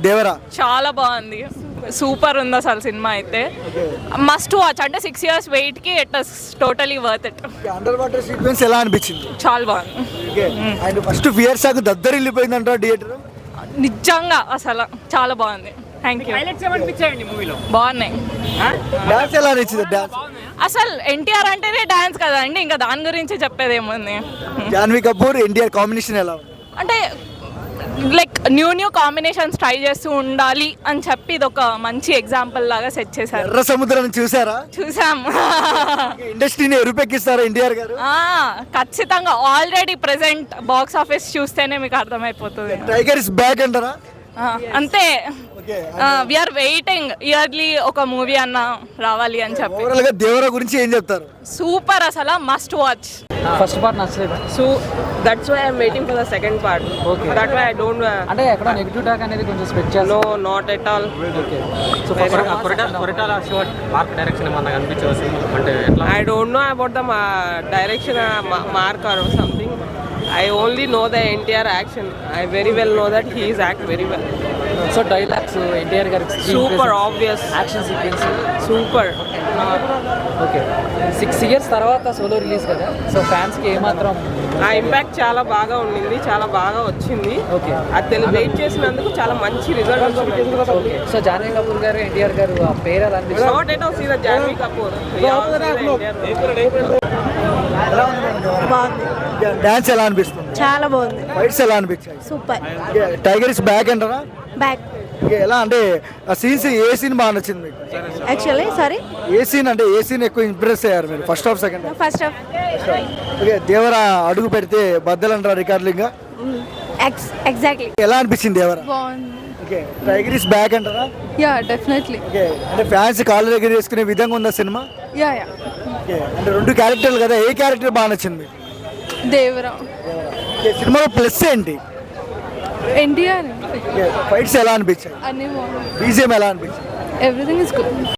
దేవరా చాలా బాగుంది, సూపర్ ఉంది అసలు సినిమా అయితే. మస్ట్ వాచ్, అంటే 6 years వెయిట్ కి it was totally worth it. Under water sequence ఎలా అనిపించింది? చాలా బాగుంది. అండ్ ఫస్ట్ ఫియర్ సాగు దద్దరిల్లిపోయిందంట థియేటర్. నిజంగా అసలు చాలా బాగుంది. Thank you. బాగున్నాయి. డాన్స్ ఎలా అనిపించింది? డాన్స్ అసలు ఎన్టీఆర్ అంటేనే డాన్స్ కదా అండి, ఇంకా దాని గురించి చెప్పేది ఏముంది. జాన్వీ కపూర్ ఎన్టీఆర్ కాంబినేషన్ ఎలా ఉంది? అంటే లైక్ న్యూ కాంబినేషన్స్ ట్రై చేస్తూ ఉండాలి అని చెప్పి ఇది ఒక మంచి ఎగ్జాంపుల్ లాగా సెట్ చేశారు. ఎర్ర సముద్రం చూసారా? చూసాం. ఇండస్ట్రీని ఎరుపెక్కిస్తారా ఎన్టీఆర్ గారు? ఖచ్చితంగా ఆల్రెడీ ప్రెసెంట్ బాక్స్ ఆఫీస్ చూస్తేనే మీకు అర్థమైపోతుంది. టైగర్ ఇస్ బ్యాక్ అంటారా? అంతే. వీఆర్ వెయిటింగ్ ఇయర్లీ ఒక మూవీ అన్న రావాలి అని చెప్పి. ఓవరాల్ గా దేవరా గురించి ఏం చెప్తారు? సూపర్, అసలు మస్ట్ వాచ్. ఫస్ట్ పార్ట్ నచ్చలేదు, so that's why I'm waiting for the second part. Okay, that why I don't అంటే ఎక్కడ నెగటివ్ టాక్ అనేది కొంచెం స్ప్రెడ్ చేయాలి. No, not at all. Okay, so Koratala short mark direction ఏమన్నా కనిపించవచ్చు అంటే ఎట్లా? I don't know about the direction mark or something. I only know the NTR action. I very well know that he is act very well. So dialogues NTR గారికి Super obvious. Action sequence Super. Okay. 6 years తర్వాత solo release కదా, so fans కి ఏమాత్రం ఆ impact చాలా బాగా ఉండింది, చాలా బాగా వచ్చింది. ఓకే, అది వెయిట్ చేసినందుకు చాలా మంచి రిజల్ట్ వచ్చింది. ఓకే. సో జాన్వీ కపూర్ గారు ఎన్టీఆర్ గారు ఆ పేరు ఎలా అనిపిస్తుంది? Not at all see the Janvi Kapoor. Dance ఎలా అనిపిస్తుంది? చాలా బాగుంది, ఫైట్స్ ఎలా అనిపించాయి? సూపర్. టైగర్ ఇస్ బ్యాక్ అంటారా? బ్యాక్. ఎలా అంటే ఆ సీన్స్ ఏ సీన్ బాగా నచ్చింది మీకు? యాక్చువల్లీ సారీ, ఏ సీన్ అంటే ఏ సీన్ ఎక్కువ ఇంప్రెస్ అయ్యారు మీరు? First half, second half? First half. Okay, Devara అడుగు పెడితే బద్దలంటారా రికార్డులింగ్? ఎగ్జాక్ట్లీ. ఎలా అనిపించింది దేవరా? బాగుంది. ఓకే, టైగర్ ఇస్ బ్యాక్ అంటారా? Yeah, definitely. ఓకే, అంటే ఫ్యాన్స్ కాళ్ళ దగ్గర వేసుకునే విధంగా ఉందా సినిమా? యా. ఓకే, అంటే 2 క్యారెక్టర్లు కదా, ఏ క్యారెక్టర్ బాగా నచ్చింది? దేవరా. ఓకే, సినిమాలో ప్లస్ ఏంటి? ఎన్టీఆర్. ఫైట్స్ ఎలా అనిపించాయి? అన్నీ బాగుంది. బీజిఎం ఎలా అనిపించింది? Everything is good.